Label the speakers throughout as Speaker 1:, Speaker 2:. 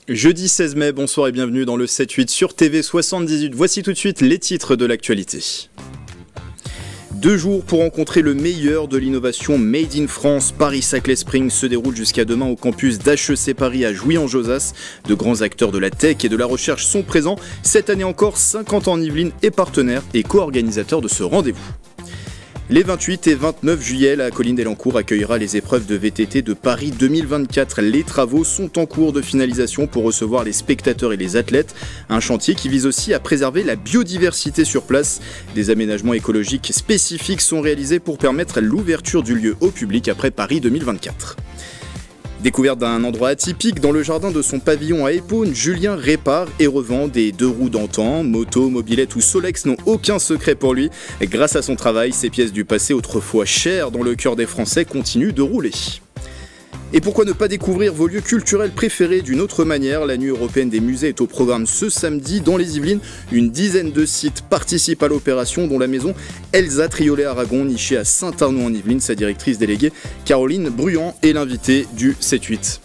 Speaker 1: Jeudi 16 mai, bonsoir et bienvenue dans le 7-8 sur TV 78. Voici tout de suite les titres de l'actualité. 2 jours pour rencontrer le meilleur de l'innovation Made in France. Paris-Saclay Spring se déroule jusqu'à demain au campus d'HEC Paris à Jouy-en-Josas. De grands acteurs de la tech et de la recherche sont présents. Cette année encore, 50 ans en Yvelines est partenaire et co-organisateur de ce rendez-vous. Les 28 et 29 juillet, la colline d'Elancourt accueillera les épreuves de VTT de Paris 2024. Les travaux sont en cours de finalisation pour recevoir les spectateurs et les athlètes. Un chantier qui vise aussi à préserver la biodiversité sur place. Des aménagements écologiques spécifiques sont réalisés pour permettre l'ouverture du lieu au public après Paris 2024. Découverte d'un endroit atypique dans le jardin de son pavillon à Épône, Julien répare et revend des 2 roues d'antan. Moto, mobilette ou Solex n'ont aucun secret pour lui. Grâce à son travail, ces pièces du passé autrefois chères dans le cœur des Français continuent de rouler. Et pourquoi ne pas découvrir vos lieux culturels préférés d'une autre manière? La Nuit européenne des musées est au programme ce samedi dans les Yvelines. Une dizaine de sites participent à l'opération, dont la maison Elsa Triolet-Aragon, nichée à Saint-Arnaud en Yvelines. Sa directrice déléguée, Caroline Bruand, est l'invitée du 7-8.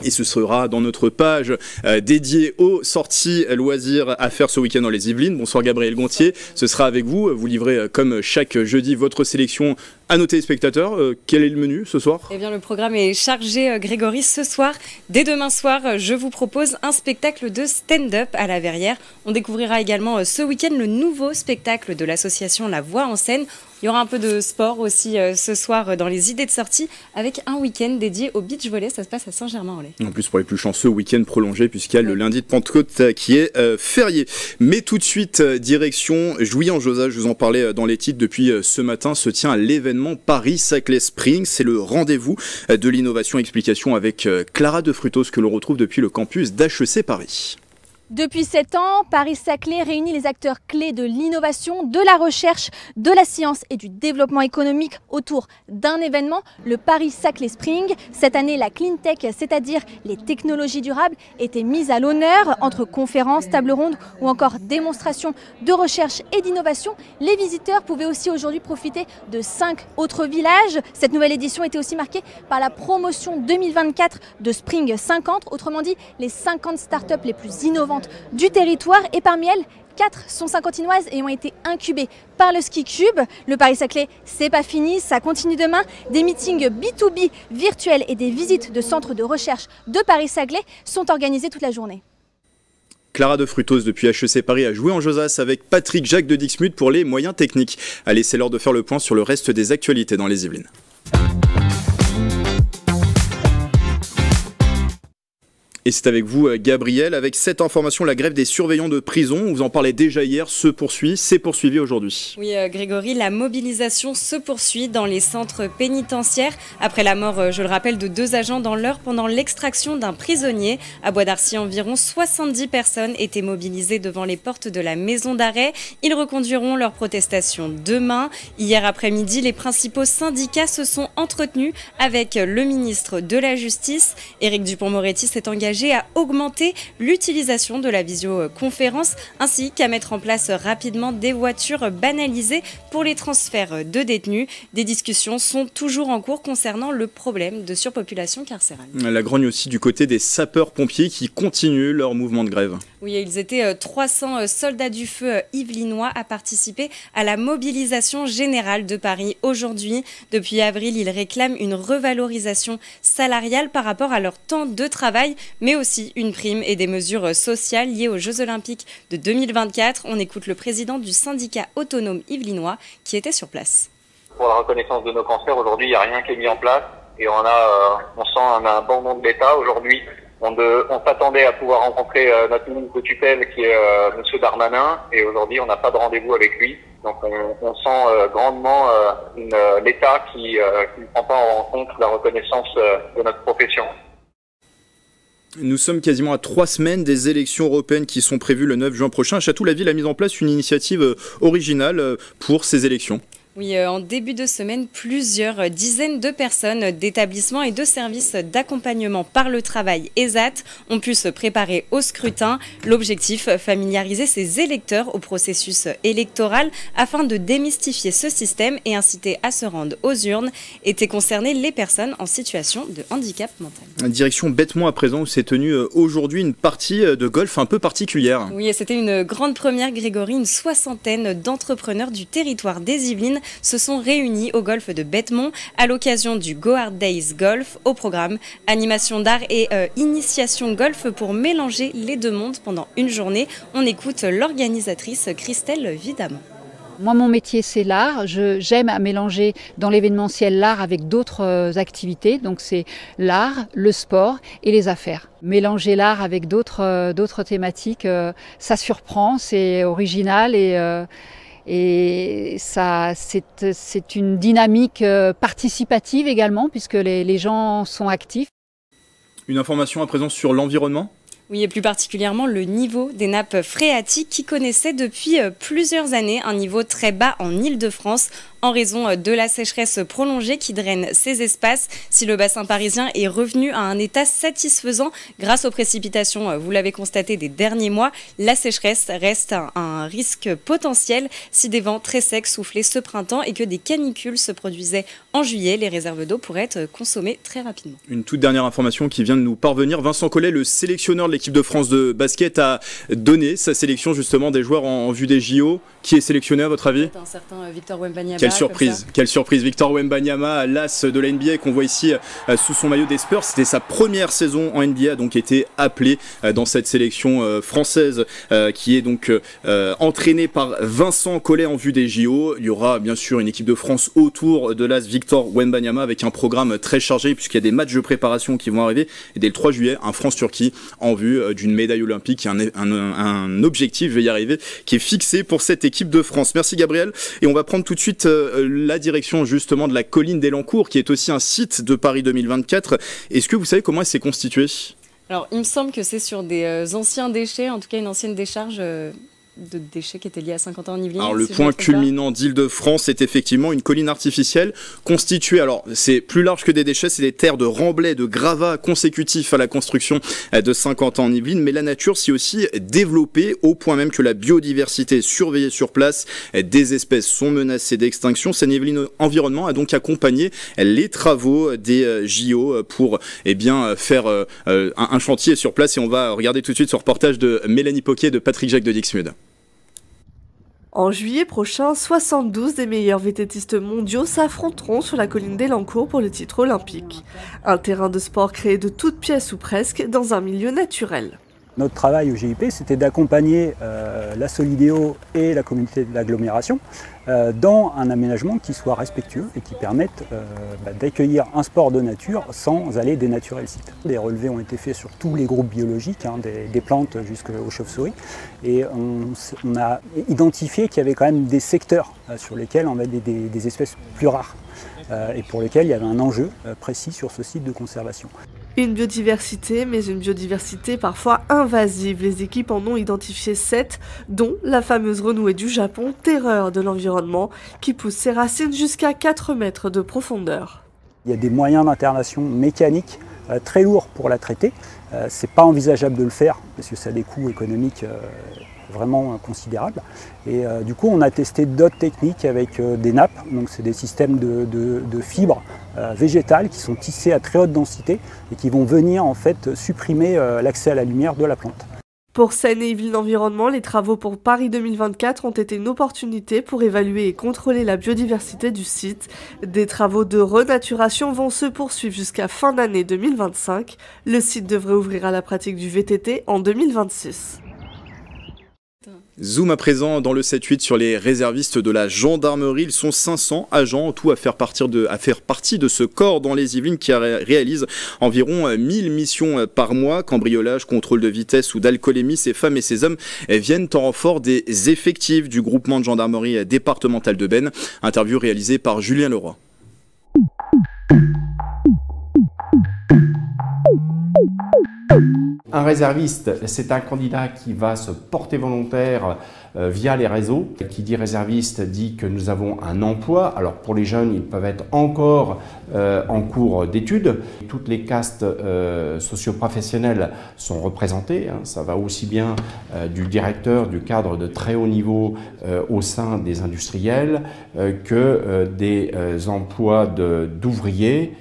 Speaker 1: Et ce sera dans notre page dédiée aux sorties loisirs à faire ce week-end dans les Yvelines. Bonsoir Gabriel Gontier, ce sera avec vous. Vous livrez comme chaque jeudi votre sélection à nos téléspectateurs. Quel est le menu ce soir?
Speaker 2: Eh bien, le programme est chargé, Grégory. Ce soir, dès demain soir, je vous propose un spectacle de stand-up à la Verrière. On découvrira également ce week-end le nouveau spectacle de l'association La Voix en scène. Il y aura un peu de sport aussi ce soir dans les idées de sortie avec un week-end dédié au beach volley. Ça se passe à Saint-Germain-en-Laye. En
Speaker 1: plus, pour les plus chanceux, week-end prolongé puisqu'il y a le lundi de Pentecôte qui est férié. Mais tout de suite, direction Jouy-en-Josas. Je vous en parlais dans les titres depuis ce matin. Se tient l'événement Paris-Saclay Spring. C'est le rendez-vous de l'innovation explication avec Clara de Frutos que l'on retrouve depuis le campus d'HEC Paris.
Speaker 3: Depuis 7 ans, Paris-Saclay réunit les acteurs clés de l'innovation, de la recherche, de la science et du développement économique autour d'un événement, le Paris-Saclay Spring. Cette année, la clean tech, c'est-à-dire les technologies durables, était mise à l'honneur entre conférences, tables rondes ou encore démonstrations de recherche et d'innovation. Les visiteurs pouvaient aussi aujourd'hui profiter de 5 autres villages. Cette nouvelle édition était aussi marquée par la promotion 2024 de Spring 50, autrement dit les 50 startups les plus innovantes du territoire, et parmi elles 4 sont saint-quentinoises et ont été incubées par le Ski Cube. Le Paris-Saclay, c'est pas fini, ça continue demain. Des meetings B2B virtuels et des visites de centres de recherche de Paris-Saclay sont organisés toute la journée.
Speaker 1: Clara de Frutos depuis HEC Paris a joué en Josas avec Patrick Jacques de Dixmude pour les moyens techniques. Allez, c'est l'heure de faire le point sur le reste des actualités dans les Yvelines. Et c'est avec vous, Gabriel. Avec cette information, la grève des surveillants de prison, on vous en parlait déjà hier, s'est poursuivi aujourd'hui.
Speaker 2: Oui, Grégory, la mobilisation se poursuit dans les centres pénitentiaires. Après la mort, je le rappelle, de 2 agents dans l'Eure pendant l'extraction d'un prisonnier. À Bois d'Arcy, environ 70 personnes étaient mobilisées devant les portes de la maison d'arrêt. Ils reconduiront leur protestation demain. Hier après-midi, les principaux syndicats se sont entretenus avec le ministre de la Justice. Éric Dupond-Moretti s'est engagé à augmenter l'utilisation de la visioconférence ainsi qu'à mettre en place rapidement des voitures banalisées pour les transferts de détenus. Des discussions sont toujours en cours concernant le problème de surpopulation carcérale.
Speaker 1: La grogne aussi du côté des sapeurs-pompiers qui continuent leur mouvement de grève.
Speaker 2: Oui, ils étaient 300 soldats du feu yvelinois à participer à la mobilisation générale de Paris aujourd'hui. Depuis avril, ils réclament une revalorisation salariale par rapport à leur temps de travail, mais aussi une prime et des mesures sociales liées aux Jeux Olympiques de 2024. On écoute le président du syndicat autonome yvelinois qui était sur place.
Speaker 4: Pour la reconnaissance de nos cancers, aujourd'hui, il n'y a rien qui est mis en place et on sent un abandon de l'État. Aujourd'hui, on s'attendait à pouvoir rencontrer notre ministre de tutelle qui est Monsieur Darmanin, et aujourd'hui, on n'a pas de rendez-vous avec lui. Donc on sent grandement l'État qui ne prend pas en compte la reconnaissance de notre profession.
Speaker 1: Nous sommes quasiment à 3 semaines des élections européennes qui sont prévues le 9 juin prochain. Château-la-Ville a mis en place une initiative originale pour ces élections.
Speaker 2: Oui, en début de semaine, plusieurs dizaines de personnes d'établissements et de services d'accompagnement par le travail ESAT ont pu se préparer au scrutin. L'objectif, familiariser ces électeurs au processus électoral afin de démystifier ce système et inciter à se rendre aux urnes. Étaient concernées les personnes en situation de handicap mental.
Speaker 1: Direction Bêtement à présent où s'est tenue aujourd'hui une partie de golf un peu particulière.
Speaker 2: Oui, et c'était une grande première, Grégory. Une soixantaine d'entrepreneurs du territoire des Yvelines se sont réunis au golf de Bêtement à l'occasion du Go Hard Days Golf. Au programme, animation d'art et initiation golf pour mélanger les deux mondes pendant une journée. On écoute l'organisatrice Christelle Vidamant.
Speaker 5: Moi, mon métier, c'est l'art. J'aime à mélanger dans l'événementiel l'art avec d'autres activités. Donc, c'est l'art, le sport et les affaires. Mélanger l'art avec d'autres thématiques, ça surprend, c'est original et ça, c'est une dynamique participative également, puisque les gens sont actifs.
Speaker 1: Une information à présent sur l'environnement ?
Speaker 2: Oui, et plus particulièrement le niveau des nappes phréatiques qui connaissait depuis plusieurs années un niveau très bas en Île-de-France en raison de la sécheresse prolongée qui draine ces espaces. Si le bassin parisien est revenu à un état satisfaisant grâce aux précipitations, vous l'avez constaté, des derniers mois, la sécheresse reste un risque potentiel si des vents très secs soufflaient ce printemps et que des canicules se produisaient en juillet. Les réserves d'eau pourraient être consommées très rapidement.
Speaker 1: Une toute dernière information qui vient de nous parvenir. Vincent Collet, le sélectionneur de l'équipe de France de basket, a donné sa sélection justement des joueurs en vue des JO. Qui est sélectionné à votre avis ?
Speaker 2: Un certain Victor Wembanyama.
Speaker 1: Quelle surprise, Victor Wembanyama, l'as de la NBA qu'on voit ici sous son maillot des Spurs. C'était sa première saison en NBA, donc été appelé dans cette sélection française qui est donc entraînée par Vincent Collet en vue des JO. Il y aura bien sûr une équipe de France autour de l'as Victor Wembanyama avec un programme très chargé puisqu'il y a des matchs de préparation qui vont arriver. Et dès le 3 juillet, un France-Turquie en vue d'une médaille olympique, un objectif, je vais y arriver, qui est fixé pour cette équipe de France. Merci Gabriel. Et on va prendre tout de suite la direction justement de la colline d'Elancourt qui est aussi un site de Paris 2024. Est-ce que vous savez comment elle s'est constituée ?
Speaker 2: Alors il me semble que c'est sur des anciens déchets, en tout cas une ancienne décharge de déchets qui étaient liés à Saint-Quentin-en-Yvelines.
Speaker 1: Alors le point culminant d'Île-de-France est effectivement une colline artificielle constituée, alors c'est plus large que des déchets, c'est des terres de remblais, de gravats consécutifs à la construction de Saint-Quentin-en-Yvelines, mais la nature s'y aussi développée au point même que la biodiversité est surveillée sur place, des espèces sont menacées d'extinction. Seine-Yvelines Environnement a donc accompagné les travaux des JO pour faire un chantier sur place et on va regarder tout de suite ce reportage de Mélanie Poquet et de Patrick Jacques de Dixmude.
Speaker 6: En juillet prochain, 72 des meilleurs vététistes mondiaux s'affronteront sur la colline d'Elancourt pour le titre olympique. Un terrain de sport créé de toutes pièces ou presque dans un milieu naturel.
Speaker 7: Notre travail au GIP, c'était d'accompagner la Solidéo et la communauté de l'agglomération dans un aménagement qui soit respectueux et qui permette d'accueillir un sport de nature sans aller dénaturer le site. Des relevés ont été faits sur tous les groupes biologiques, des plantes jusqu'aux chauves-souris, et on a identifié qu'il y avait quand même des secteurs sur lesquels on avait des espèces plus rares et pour lesquels il y avait un enjeu précis sur ce site de conservation.
Speaker 6: Une biodiversité, mais une biodiversité parfois invasive. Les équipes en ont identifié 7, dont la fameuse renouée du Japon, terreur de l'environnement, qui pousse ses racines jusqu'à 4 mètres de profondeur.
Speaker 7: Il y a des moyens d'internation mécaniques très lourds pour la traiter. C'est pas envisageable de le faire, parce que ça a des coûts économiques vraiment considérable. Et du coup, on a testé d'autres techniques avec des nappes. Donc, c'est des systèmes de fibres végétales qui sont tissées à très haute densité et qui vont venir en fait supprimer l'accès à la lumière de la plante.
Speaker 6: Pour Seine et Yvelines Environnement, les travaux pour Paris 2024 ont été une opportunité pour évaluer et contrôler la biodiversité du site. Des travaux de renaturation vont se poursuivre jusqu'à fin d'année 2025. Le site devrait ouvrir à la pratique du VTT en 2026.
Speaker 1: Zoom à présent dans le 7-8 sur les réservistes de la gendarmerie. Ils sont 500 agents en tout à faire partie de ce corps dans les Yvelines qui réalise environ 1000 missions par mois. Cambriolage, contrôle de vitesse ou d'alcoolémie, ces femmes et ces hommes viennent en renfort des effectifs du groupement de gendarmerie départementale de Beynes. Interview réalisée par Julien Leroy.
Speaker 8: Un réserviste, c'est un candidat qui va se porter volontaire via les réseaux. Qui dit réserviste dit que nous avons un emploi. Alors pour les jeunes, ils peuvent être encore en cours d'études. Toutes les castes socio-professionnelles sont représentées. Ça va aussi bien du directeur, du cadre de très haut niveau au sein des industriels que des emplois d'ouvriers.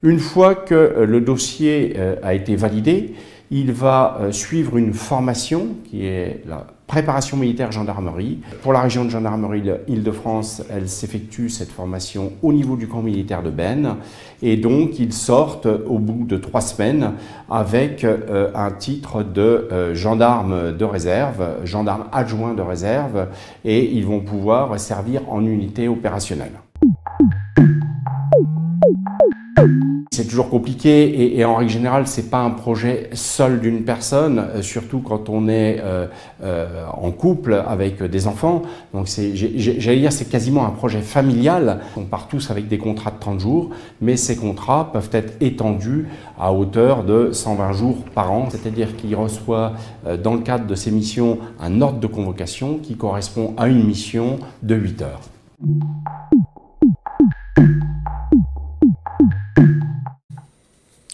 Speaker 8: Une fois que le dossier a été validé, il va suivre une formation qui est la préparation militaire gendarmerie. Pour la région de gendarmerie Île-de-France, elle s'effectue cette formation au niveau du camp militaire de Beynes. Et donc, ils sortent au bout de 3 semaines avec un titre de gendarme de réserve, gendarme adjoint de réserve, et ils vont pouvoir servir en unité opérationnelle. C'est toujours compliqué et en règle générale, ce n'est pas un projet seul d'une personne, surtout quand on est en couple avec des enfants. Donc j'allais dire c'est quasiment un projet familial. On part tous avec des contrats de 30 jours, mais ces contrats peuvent être étendus à hauteur de 120 jours par an. C'est-à-dire qu'il reçoit dans le cadre de ces missions un ordre de convocation qui correspond à une mission de 8 heures.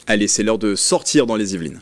Speaker 1: Allez, c'est l'heure de sortir dans les Yvelines.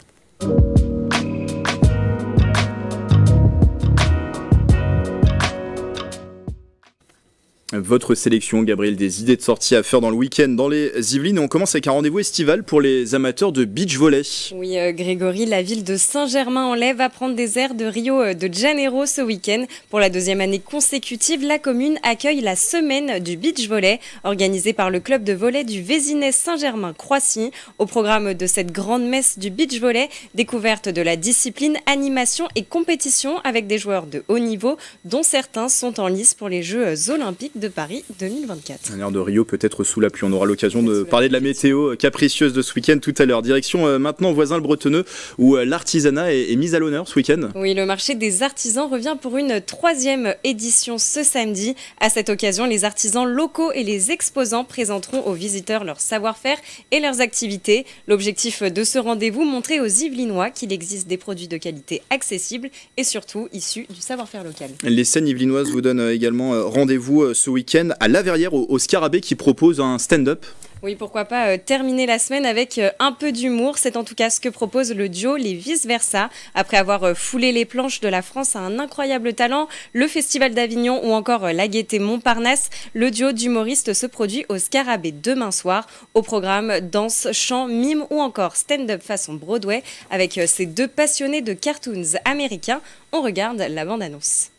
Speaker 1: Votre sélection, Gabriel, des idées de sortie à faire dans le week-end dans les Yvelines. Et on commence avec un rendez-vous estival pour les amateurs de beach volley.
Speaker 2: Oui, Grégory, la ville de Saint-Germain-en-Laye va prendre des airs de Rio de Janeiro ce week-end. Pour la 2e année consécutive, la commune accueille la semaine du beach volley, organisée par le club de volley du Vézinès Saint-Germain-Croissy. Au programme de cette grande messe du beach volley, découverte de la discipline, animation et compétition avec des joueurs de haut niveau, dont certains sont en lice pour les Jeux Olympiques de Paris 2024.
Speaker 1: Un air de Rio peut-être sous la pluie. On aura l'occasion de parler de la météo capricieuse de ce week-end tout à l'heure. Direction maintenant Voisins-le-Bretonneux où l'artisanat est mis à l'honneur ce week-end.
Speaker 2: Oui, le marché des artisans revient pour une 3e édition ce samedi. À cette occasion, les artisans locaux et les exposants présenteront aux visiteurs leur savoir-faire et leurs activités. L'objectif de ce rendez-vous, montrer aux Yvelinois qu'il existe des produits de qualité accessibles et surtout issus du savoir-faire local.
Speaker 1: Les scènes yvelinoises vous donnent également rendez-vous ce week-end à La Verrière au Scarabée qui propose un stand-up.
Speaker 2: Oui, pourquoi pas terminer la semaine avec un peu d'humour. C'est en tout cas ce que propose le duo Les Vice Versa. Après avoir foulé les planches de la France à un incroyable talent, le Festival d'Avignon ou encore la Gaîté Montparnasse, le duo d'humoristes se produit au Scarabée demain soir. Au programme, danse, chant, mime ou encore stand-up façon Broadway. Avec ces 2 passionnés de cartoons américains, on regarde la bande-annonce.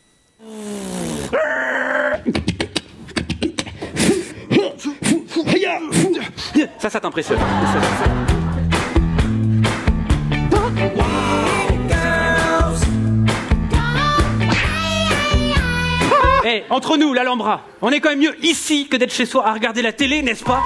Speaker 9: Ça t'impressionne. Hey, entre nous, l'Alhambra, on est quand même mieux ici que d'être chez soi à regarder la télé, n'est-ce pas?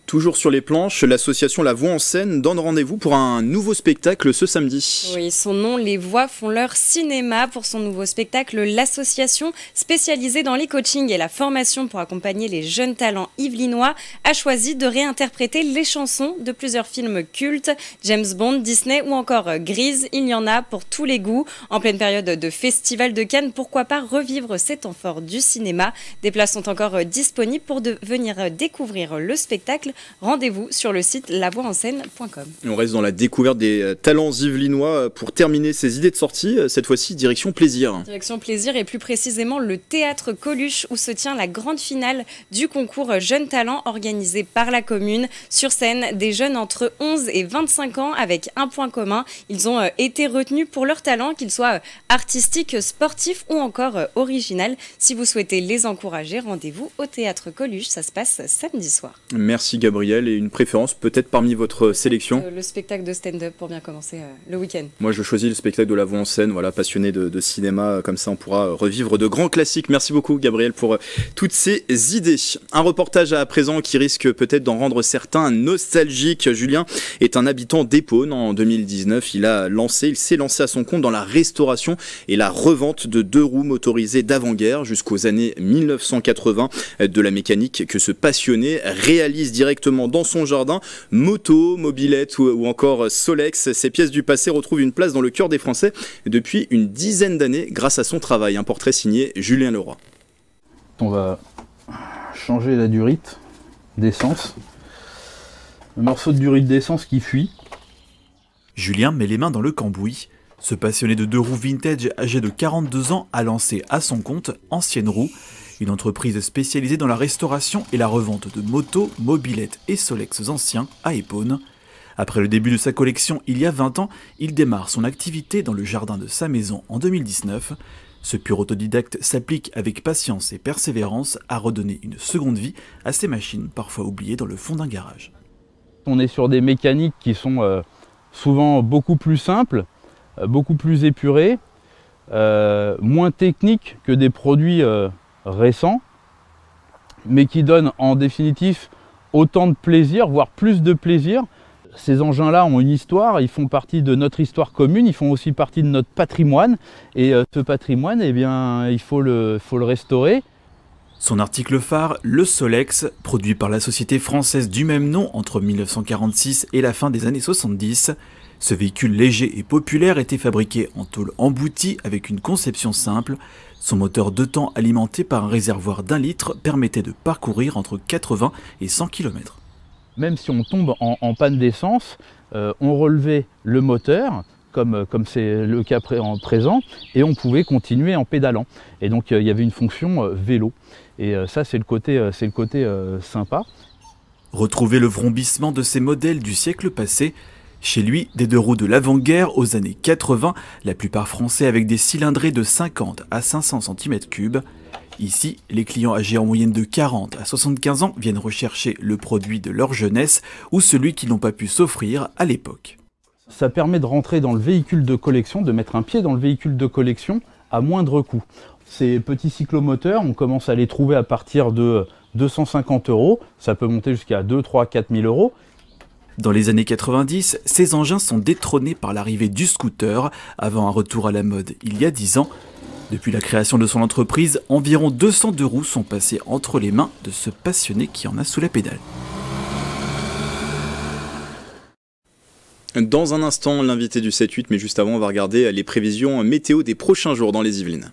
Speaker 1: Toujours sur les planches, l'association La Voix en Scène donne rendez-vous pour un nouveau spectacle ce samedi.
Speaker 2: Oui, son nom, Les Voix font leur cinéma. Pour son nouveau spectacle, l'association spécialisée dans les coachings et la formation pour accompagner les jeunes talents yvelinois a choisi de réinterpréter les chansons de plusieurs films cultes, James Bond, Disney ou encore Grease. Il y en a pour tous les goûts. En pleine période de Festival de Cannes, pourquoi pas revivre ces temps forts du cinéma? Des places sont encore disponibles pour venir découvrir le spectacle. Rendez-vous sur le site lavoixenscène.com.
Speaker 1: On reste dans la découverte des talents yvelinois pour terminer ces idées de sortie. Cette fois-ci, direction plaisir.
Speaker 2: Direction plaisir et plus précisément le théâtre Coluche où se tient la grande finale du concours Jeunes Talents organisé par la commune. Sur scène, des jeunes entre 11 et 25 ans avec un point commun. Ils ont été retenus pour leur talent, qu'ils soient artistiques, sportifs ou encore original. Si vous souhaitez les encourager, rendez-vous au théâtre Coluche. Ça se passe samedi soir.
Speaker 1: Merci Gabon. Gabriel, et une préférence peut-être parmi votre sélection?
Speaker 2: Le spectacle de stand-up pour bien commencer le week-end.
Speaker 1: Moi je choisis le spectacle de La Voix en scène, voilà, passionné de cinéma, comme ça on pourra revivre de grands classiques. Merci beaucoup Gabriel pour toutes ces idées. Un reportage à présent qui risque peut-être d'en rendre certains nostalgiques. Julien est un habitant d'Épône. En 2019, il s'est lancé à son compte dans la restauration et la revente de 2 roues motorisées d'avant-guerre jusqu'aux années 1980. De la mécanique que ce passionné réalise directement dans son jardin. Moto, mobilette ou encore Solex, ces pièces du passé retrouvent une place dans le cœur des Français depuis une dizaine d'années grâce à son travail. Un portrait signé Julien Leroy.
Speaker 10: On va changer la durite d'essence. Le morceau de durite d'essence qui fuit.
Speaker 11: Julien met les mains dans le cambouis. Ce passionné de 2 roues vintage âgé de 42 ans a lancé à son compte Ancienne Roue, une entreprise spécialisée dans la restauration et la revente de motos, mobilettes et Solex anciens à Épône. Après le début de sa collection il y a 20 ans, il démarre son activité dans le jardin de sa maison en 2019. Ce pur autodidacte s'applique avec patience et persévérance à redonner une seconde vie à ces machines parfois oubliées dans le fond d'un garage.
Speaker 10: On est sur des mécaniques qui sont souvent beaucoup plus simples, beaucoup plus épurées, moins techniques que des produits récents, mais qui donnent en définitive autant de plaisir, voire plus de plaisir. Ces engins-là ont une histoire, ils font partie de notre histoire commune, ils font aussi partie de notre patrimoine. Et ce patrimoine, eh bien, il faut le restaurer.
Speaker 11: Son article phare, le Solex, produit par la société française du même nom entre 1946 et la fin des années 70. Ce véhicule léger et populaire était fabriqué en tôle emboutie avec une conception simple. Son moteur 2 temps alimenté par un réservoir d'1 litre permettait de parcourir entre 80 et 100 km.
Speaker 10: Même si on tombe en panne d'essence, on relevait le moteur, comme c'est le cas présent, et on pouvait continuer en pédalant. Et donc il y avait une fonction vélo. Et ça c'est le côté sympa.
Speaker 11: Retrouvez le vrombissement de ces modèles du siècle passé. Chez lui, des 2 roues de l'avant-guerre aux années 80, la plupart français avec des cylindrées de 50 à 500 cm3. Ici, les clients âgés en moyenne de 40 à 75 ans viennent rechercher le produit de leur jeunesse ou celui qu'ils n'ont pas pu s'offrir à l'époque.
Speaker 10: Ça permet de rentrer dans le véhicule de collection, de mettre un pied dans le véhicule de collection à moindre coût. Ces petits cyclomoteurs, on commence à les trouver à partir de 250 €, ça peut monter jusqu'à 2, 3, 4 000 €.
Speaker 11: Dans les années 90, ces engins sont détrônés par l'arrivée du scooter, avant un retour à la mode il y a 10 ans. Depuis la création de son entreprise, environ 202 roues sont passées entre les mains de ce passionné qui en a sous la pédale.
Speaker 1: Dans un instant, l'invité du 7-8, mais juste avant, on va regarder les prévisions météo des prochains jours dans les Yvelines.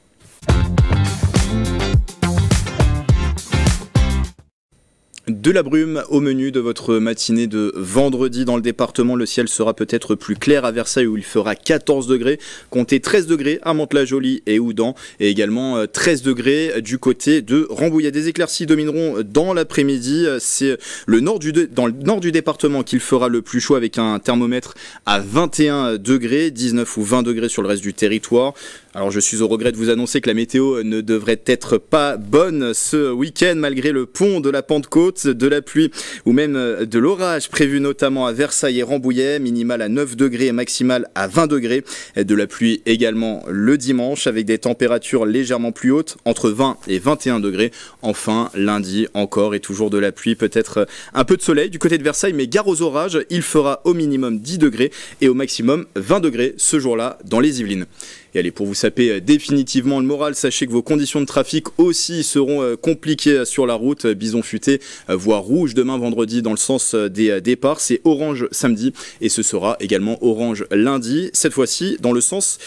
Speaker 1: De la brume au menu de votre matinée de vendredi dans le département. Le ciel sera peut-être plus clair à Versailles où il fera 14 degrés. Comptez 13 degrés à Mantes-la-Jolie et Houdan. Et également 13 degrés du côté de Rambouillet. Des éclaircies domineront dans l'après-midi. C'est dans le nord du département qu'il fera le plus chaud avec un thermomètre à 21 degrés, 19 ou 20 degrés sur le reste du territoire. Alors je suis au regret de vous annoncer que la météo ne devrait être pas bonne ce week-end malgré le pont de la Pentecôte, de la pluie ou même de l'orage prévu notamment à Versailles et Rambouillet, minimal à 9 degrés et maximal à 20 degrés. De la pluie également le dimanche avec des températures légèrement plus hautes, entre 20 et 21 degrés. Enfin lundi encore et toujours de la pluie, peut-être un peu de soleil du côté de Versailles, mais gare aux orages, il fera au minimum 10 degrés et au maximum 20 degrés ce jour-là dans les Yvelines. Et allez, pour vous saper définitivement le moral, sachez que vos conditions de trafic aussi seront compliquées sur la route. Bison futé, voie rouge demain vendredi dans le sens des départs. C'est orange samedi et ce sera également orange lundi. Cette fois-ci dans le sens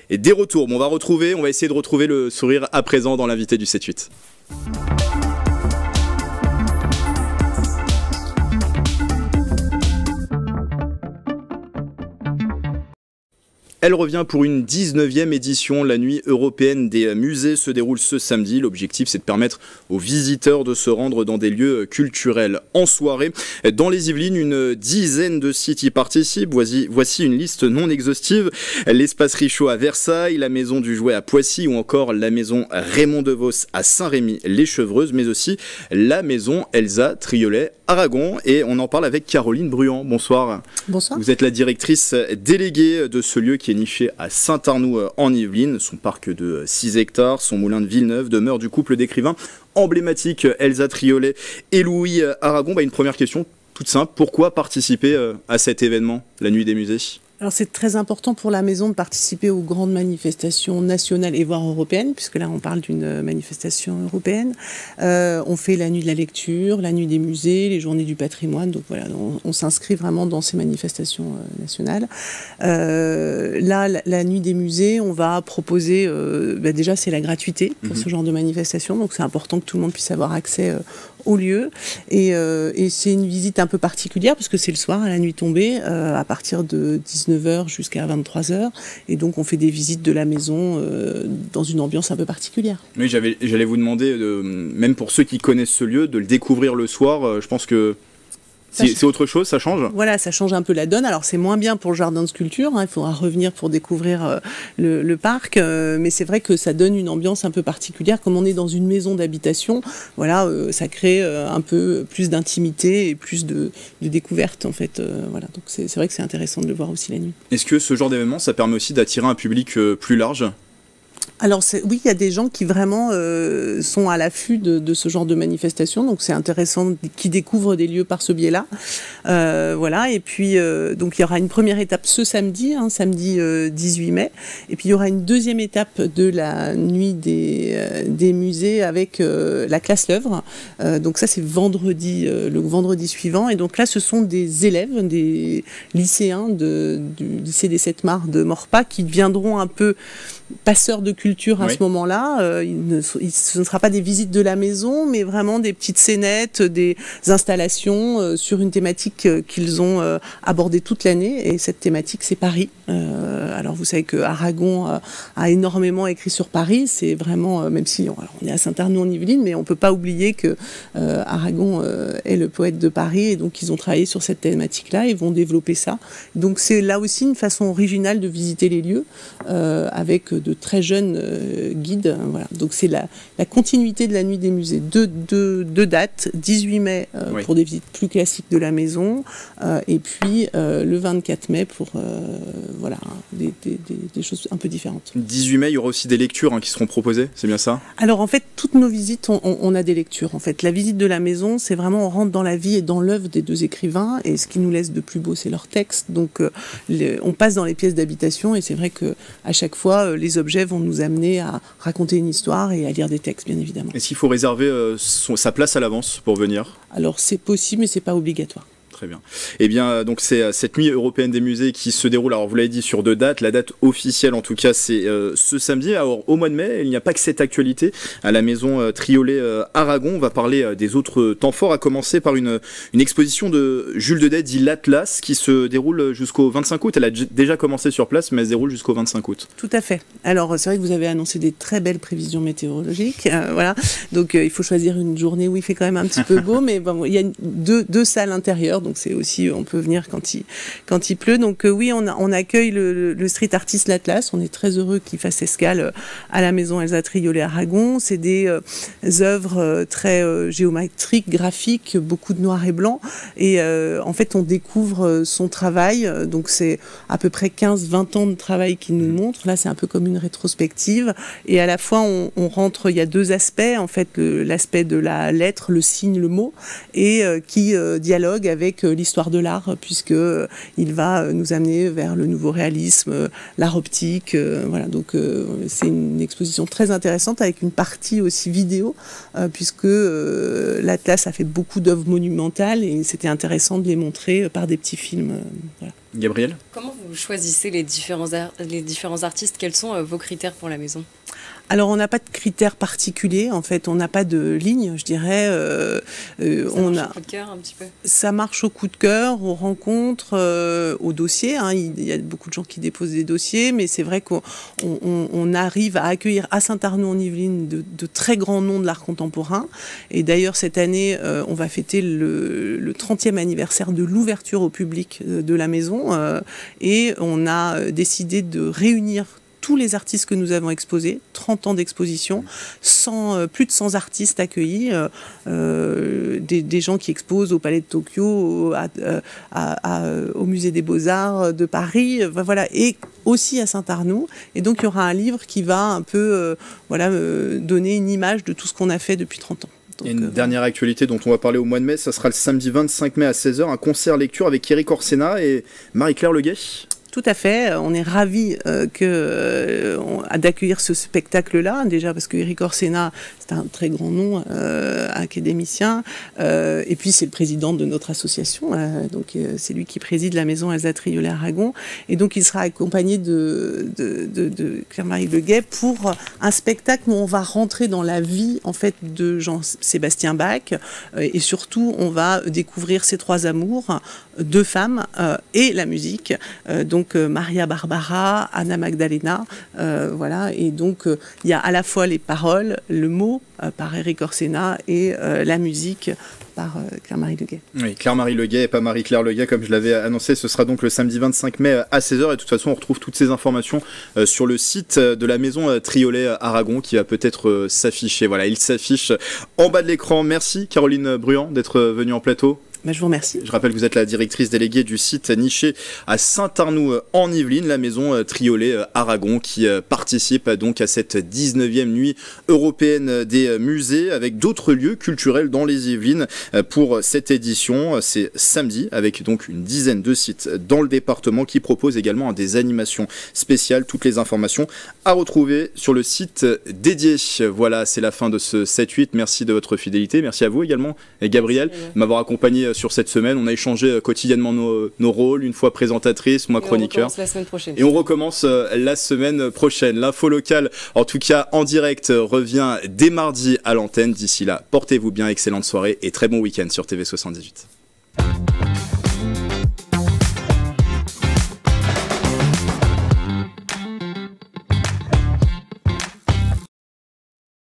Speaker 1: des retours. Bon, on va essayer de retrouver le sourire à présent dans l'invité du 7-8. Elle revient pour une 19e édition. La nuit européenne des musées se déroule ce samedi. L'objectif, c'est de permettre aux visiteurs de se rendre dans des lieux culturels en soirée. Dans les Yvelines, une dizaine de sites y participent. Voici une liste non exhaustive. L'espace Richaud à Versailles, la maison du jouet à Poissy ou encore la maison Raymond Devos à Saint-Rémy-les-Chevreuses, mais aussi la maison Elsa Triolet Aragon. Et on en parle avec Caroline Bruand. Bonsoir.
Speaker 12: Bonsoir.
Speaker 1: Vous êtes la directrice déléguée de ce lieu qui est niché à Saint-Arnoux en Yvelines. Son parc de 6 hectares, son moulin de Villeneuve demeure du couple d'écrivains emblématiques Elsa Triolet et Louis Aragon. Une première question toute simple, pourquoi participer à cet événement, la nuit des musées ?
Speaker 12: Alors c'est très important pour la maison de participer aux grandes manifestations nationales et voire européennes, puisque là on parle d'une manifestation européenne. On fait la nuit de la lecture, la nuit des musées, les journées du patrimoine, donc voilà, on s'inscrit vraiment dans ces manifestations nationales. Là, la nuit des musées, on va proposer, déjà c'est la gratuité pour ce genre de manifestation, donc c'est important que tout le monde puisse avoir accès au lieu. Et c'est une visite un peu particulière, parce que c'est le soir, à la nuit tombée, à partir de 19h jusqu'à 23h. Et donc, on fait des visites de la maison dans une ambiance un peu particulière.
Speaker 1: Oui, j'allais vous demander, même pour ceux qui connaissent ce lieu, de le découvrir le soir. Je pense que c'est autre chose, ça change.
Speaker 12: Voilà, ça change un peu la donne. Alors c'est moins bien pour le jardin de sculpture, il faudra revenir pour découvrir le parc, mais c'est vrai que ça donne une ambiance un peu particulière. Comme on est dans une maison d'habitation, voilà, ça crée un peu plus d'intimité et plus de découverte en fait. Voilà, donc c'est vrai que c'est intéressant de le voir aussi la nuit.
Speaker 1: Est-ce que ce genre d'événement, ça permet aussi d'attirer un public plus large ?
Speaker 12: Alors oui, il y a des gens qui vraiment sont à l'affût de ce genre de manifestation, donc c'est intéressant, qui découvrent des lieux par ce biais-là. Voilà, et puis donc il y aura une première étape ce samedi, samedi 18 mai, et puis il y aura une deuxième étape de la nuit des musées avec la classe l'œuvre. Donc ça c'est vendredi, le vendredi suivant, et donc là ce sont des élèves, des lycéens du lycée des 7 Mars de Maurepas qui deviendront un peu passeurs de culture à ce moment-là. Ce ne sera pas des visites de la maison, mais vraiment des petites scénettes, des installations sur une thématique qu'ils ont abordée toute l'année. Et cette thématique, c'est Paris. Alors vous savez que Aragon a énormément écrit sur Paris. C'est vraiment, même si on est à Saint-Arnoux en Yvelines, mais on ne peut pas oublier que Aragon est le poète de Paris. Et donc ils ont travaillé sur cette thématique-là et vont développer ça. Donc c'est là aussi une façon originale de visiter les lieux avec de très jeunes guides. Voilà. Donc c'est la continuité de la nuit des musées. Deux dates, 18 mai pour des visites plus classiques de la maison, et puis le 24 mai pour voilà, des choses un peu différentes.
Speaker 1: 18 mai, il y aura aussi des lectures qui seront proposées, c'est bien ça ?
Speaker 12: Alors en fait, toutes nos visites, on a des lectures. En fait, la visite de la maison, c'est vraiment on rentre dans la vie et dans l'œuvre des deux écrivains, et ce qui nous laisse de plus beau, c'est leurs textes. Donc on passe dans les pièces d'habitation, et c'est vrai que à chaque fois, les objets vont nous amener à raconter une histoire et à lire des textes, bien évidemment.
Speaker 1: Est-ce qu'il faut réserver sa place à l'avance pour venir ?
Speaker 12: Alors c'est possible, mais c'est pas obligatoire.
Speaker 1: Très bien. Eh bien, donc c'est cette nuit européenne des musées qui se déroule, alors vous l'avez dit, sur 2 dates. La date officielle, en tout cas, c'est ce samedi. Alors, au mois de mai, il n'y a pas que cette actualité. À la maison Triolet Aragon, on va parler des autres temps forts, à commencer par une exposition de Jules Dedet, dit l'Atlas, qui se déroule jusqu'au 25 août. Elle a déjà commencé sur place, mais elle se déroule jusqu'au 25 août.
Speaker 12: Tout à fait. Alors, c'est vrai que vous avez annoncé des très belles prévisions météorologiques. Voilà. Donc, il faut choisir une journée où il fait quand même un petit peu beau, mais bon, il y a deux salles intérieures. Donc c'est aussi, on peut venir quand il pleut. Donc oui, on accueille le street artiste l'Atlas. On est très heureux qu'il fasse escale à la maison Elsa Triolet Aragon. C'est des œuvres très géométriques, graphiques, beaucoup de noir et blanc. Et en fait, on découvre son travail. Donc c'est à peu près 15-20 ans de travail qu'il nous montre. Là, c'est un peu comme une rétrospective. Et à la fois, on rentre, il y a 2 aspects. En fait, l'aspect de la lettre, le signe, le mot, et qui dialogue avec l'histoire de l'art, puisqu'il va nous amener vers le nouveau réalisme, l'art optique. Voilà, donc c'est une exposition très intéressante avec une partie aussi vidéo, puisque l'Atlas a fait beaucoup d'œuvres monumentales et c'était intéressant de les montrer par des petits films. Voilà.
Speaker 1: Gabriel?
Speaker 2: Comment vous choisissez les différents artistes? Quels sont vos critères pour la maison?
Speaker 12: Alors, on n'a pas de critères particuliers, en fait, on n'a pas de ligne, je dirais.
Speaker 2: Ça marche au coup de cœur, un petit peu? Ça
Speaker 12: marche au coup de cœur, aux rencontres, au dossier. Hein. Il y a beaucoup de gens qui déposent des dossiers, mais c'est vrai qu'on arrive à accueillir à Saint-Arnoult-en-Yvelines de très grands noms de l'art contemporain. Et d'ailleurs, cette année, on va fêter le 30e anniversaire de l'ouverture au public de la maison. Et on a décidé de réunir tous les artistes que nous avons exposés, 30 ans d'exposition, plus de 100 artistes accueillis, des gens qui exposent au Palais de Tokyo, au Musée des Beaux-Arts de Paris, voilà, et aussi à Saint-Arnoult. Et donc il y aura un livre qui va un peu donner une image de tout ce qu'on a fait depuis 30 ans.
Speaker 1: Donc, et une dernière actualité dont on va parler au mois de mai, ça sera le samedi 25 mai à 16h, un concert lecture avec Eric Orsena et Marie-Claire Leguet.
Speaker 12: Tout à fait, on est ravis d'accueillir ce spectacle-là, déjà parce que Eric Orsena, c'est un très grand nom académicien, et puis c'est le président de notre association, donc c'est lui qui préside la maison Elsa Triolet-Aragon, et donc il sera accompagné de Claire-Marie Leguet pour un spectacle où on va rentrer dans la vie en fait de Jean-Sébastien Bach, et surtout on va découvrir ses trois amours, deux femmes et la musique, donc Maria Barbara, Anna Magdalena, voilà, et donc il y a à la fois les paroles, le mot par Eric Orsena et la musique par Claire-Marie Leguet. Oui,
Speaker 1: Claire-Marie Leguet et pas Marie-Claire Leguet, comme je l'avais annoncé, ce sera donc le samedi 25 mai à 16h, et de toute façon on retrouve toutes ces informations sur le site de la maison Triolet-Aragon qui va peut-être s'afficher. Voilà, il s'affiche en bas de l'écran. Merci Caroline Bruand d'être venue en plateau.
Speaker 12: Je vous remercie.
Speaker 1: Je rappelle que vous êtes la directrice déléguée du site niché à Saint-Arnoult-en-Yvelines, la maison Triolet-Aragon, qui participe donc à cette 19e nuit européenne des musées, avec d'autres lieux culturels dans les Yvelines pour cette édition. C'est samedi, avec donc une dizaine de sites dans le département qui proposent également des animations spéciales. Toutes les informations à retrouver sur le site dédié. Voilà, c'est la fin de ce 7-8. Merci de votre fidélité. Merci à vous également, Gabriel, de m'avoir accompagné sur cette semaine. On a échangé quotidiennement nos rôles, une fois présentatrice, moi chroniqueur.
Speaker 2: On recommence la semaine prochaine.
Speaker 1: Et on recommence la semaine prochaine. L'info locale, en tout cas en direct, revient dès mardi à l'antenne. D'ici là, portez-vous bien, excellente soirée et très bon week-end sur TV78.